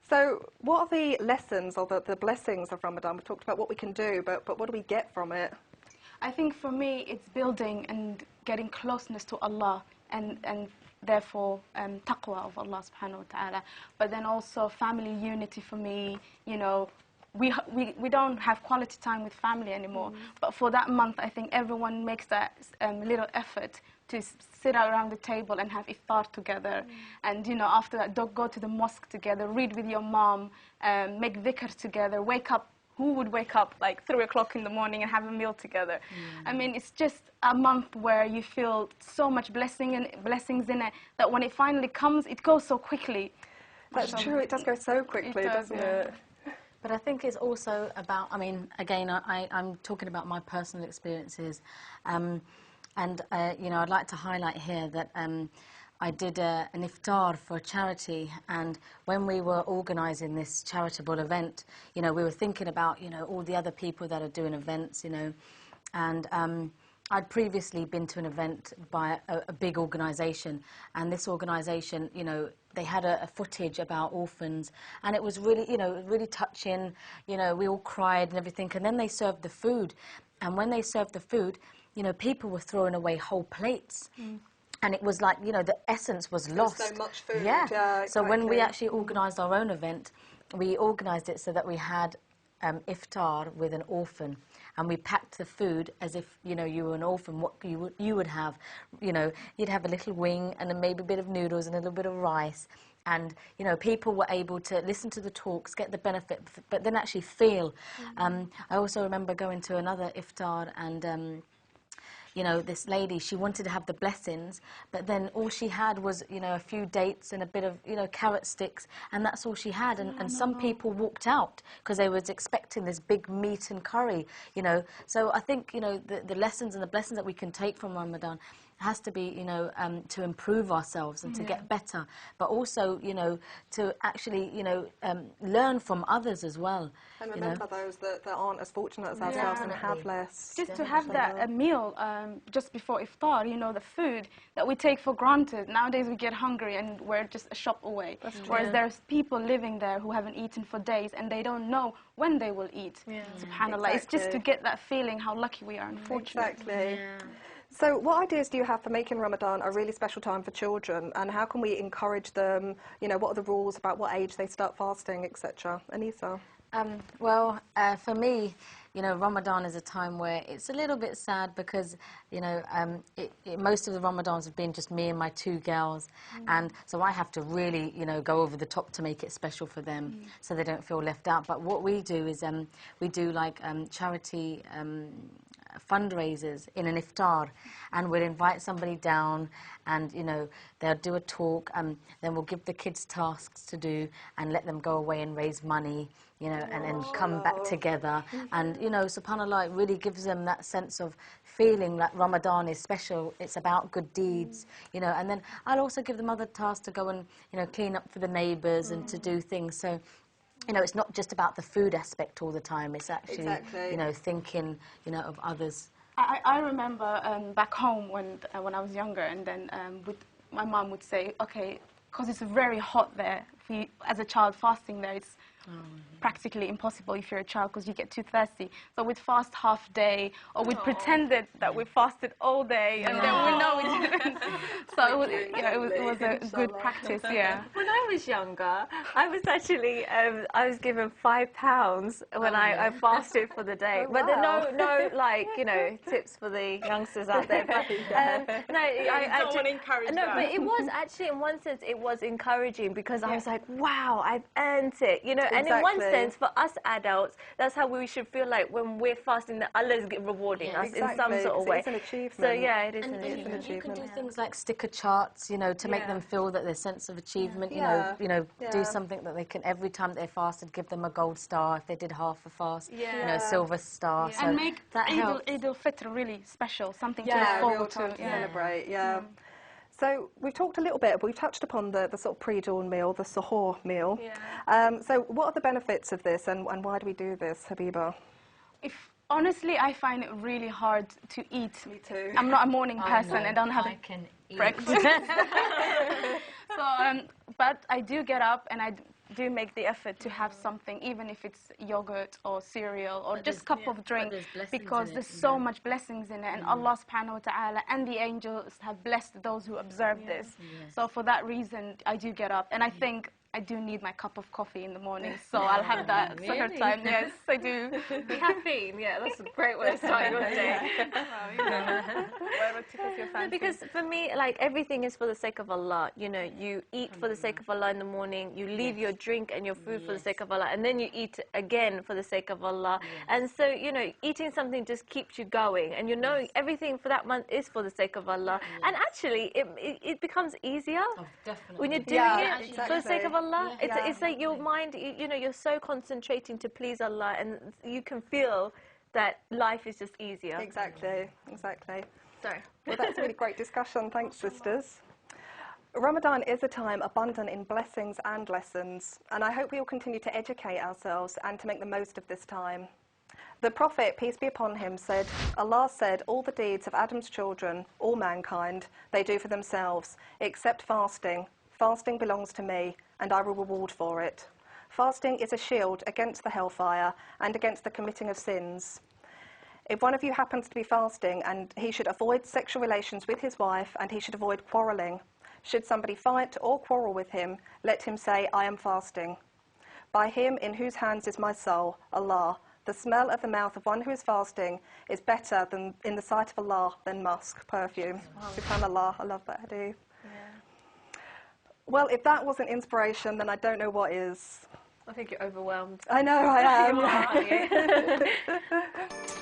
So what are the lessons or the blessings of Ramadan? We've talked about what we can do, but what do we get from it? I think for me, it's building and getting closeness to Allah and therefore taqwa of Allah subhanahu wa ta'ala. But then also family unity for me, you know, we don't have quality time with family anymore. But for that month, I think everyone makes that little effort to sit around the table and have iftar together. And, you know, after that, go to the mosque together, read with your mom, make dhikr together, wake up. Who would wake up like 3 o'clock in the morning and have a meal together? I mean, it's just a month where you feel so much blessings in it that when it finally comes, it goes so quickly. That's true. It does go so quickly, doesn't it? But I think it's also about, I mean, again, I'm talking about my personal experiences. You know, I'd like to highlight here that I did an iftar for a charity, and when we were organising this charitable event, you know, we were thinking about, you know, all the other people that are doing events, you know, and I'd previously been to an event by a big organisation, and this organisation, you know, they had a footage about orphans, and it was really, you know, really touching, you know, we all cried and everything, and then they served the food, and when they served the food, you know, people were throwing away whole plates. And it was like, you know, the essence was lost. There's so much food. Yeah. Exactly. So when we actually organised our own event, we organised it so that we had iftar with an orphan, and we packed the food as if, you know, you were an orphan. What you would have, you know, you'd have a little wing and then maybe a bit of noodles and a little bit of rice. And, you know, people were able to listen to the talks, get the benefit, but then actually feel. I also remember going to another iftar, and you know, this lady, she wanted to have the blessings, but then all she had was, you know, a few dates and a bit of, you know, carrot sticks, and that's all she had. And some people walked out because they was expecting this big meat and curry, you know. So I think, you know, the lessons and the blessings that we can take from Ramadan has to be, you know, to improve ourselves and to get better, but also, you know, to actually, you know, learn from others as well. And remember those that aren't as fortunate as ourselves and have less. Just to have that meal just before iftar, you know, the food that we take for granted. Nowadays we get hungry and we're just a shop away. Whereas there's people living there who haven't eaten for days and they don't know when they will eat. SubhanAllah. It's just to get that feeling how lucky we are, unfortunately. Exactly. So what ideas do you have for making Ramadan a really special time for children, and how can we encourage them? You know, what are the rules about what age they start fasting, etc.? Anisa? Well, for me, you know, Ramadan is a time where it's a little bit sad because, you know, most of the Ramadans have been just me and my 2 girls, and so I have to really, you know, go over the top to make it special for them so they don't feel left out. But what we do is we do like charity fundraisers in an iftar, and we'll invite somebody down, and, you know, they'll do a talk, and then we'll give the kids tasks to do and let them go away and raise money, you know, and then come back together. And, you know, subhanAllah, it really gives them that sense of feeling that Ramadan is special, it's about good deeds, you know. And then I'll also give them other tasks to go and, you know, clean up for the neighbours and to do things. So, you know, it's not just about the food aspect all the time. It's actually, you know, thinking, you know, of others. I remember back home when I was younger, and then my mum would say, okay, because it's very hot there, as a child fasting there, it's practically impossible if you're a child because you get too thirsty. So we'd fast half day, or we'd pretended that we fasted all day, and then we know we didn't. So it was, you know, it was a good practice, yeah. When I was younger, I was actually, I was given £5 when I fasted for the day. But there no, like, you know, tips for the youngsters out there. But, no, I don't want to encourage no, that. but it was actually, in one sense, it was encouraging because I was like, wow, I've earned it, you know. And in one sense, for us adults, that's how we should feel like when we're fasting, that Allah is rewarding us in some sort of way. It's an achievement. So yeah, it is an achievement. achievement. You can do things like sticker charts, you know, to make them feel that their sense of achievement, you know, do something that they can, every time they fasted, give them a gold star if they did half a fast, you know, a silver star. So and make that helps. Eid al-Fitr really special, something to look forward to. Celebrate, So we've talked a little bit, we've touched upon the sort of pre-dawn meal, the suhoor meal. So what are the benefits of this, and why do we do this, Habiba? Honestly, I find it really hard to eat. Me too. I'm not a morning person. I don't have breakfast. So, but I do get up and I do make the effort to have something, even if it's yogurt or cereal or just cup of drink, because there's so much blessings in it, and Allah subhanahu wa ta'ala and the angels have blessed those who observe this. So for that reason, I do get up, and I think I do need my cup of coffee in the morning, so I'll have that sort of time. Yes, I do. Caffeine, yeah, that's a great way of starting your day. No, because for me, like, everything is for the sake of Allah. You know, you eat for the sake of Allah in the morning, you leave your drink and your food for the sake of Allah, and then you eat again for the sake of Allah. And so, you know, eating something just keeps you going, and you know everything for that month is for the sake of Allah. And actually, it becomes easier when you're doing it for the sake of Allah. It's like your mind, you know, you're so concentrating to please Allah, and you can feel that life is just easier. Exactly, exactly. Sorry. Well, that's a really great discussion. Thanks, sisters. Ramadan is a time abundant in blessings and lessons, and I hope we will continue to educate ourselves and to make the most of this time. The Prophet, peace be upon him, said, Allah said, all the deeds of Adam's children, all mankind, they do for themselves, except fasting. Fasting belongs to me, and I will reward for it. Fasting is a shield against the hellfire and against the committing of sins. If one of you happens to be fasting, and he should avoid sexual relations with his wife, and he should avoid quarrelling. Should somebody fight or quarrel with him, let him say, I am fasting. By him in whose hands is my soul, Allah, the smell of the mouth of one who is fasting is better than in the sight of Allah than musk, perfume. SubhanAllah, I love that hadith. Well, if that wasn't inspiration, then I don't know what is. I think you're overwhelmed. I know, I am. You are, aren't you?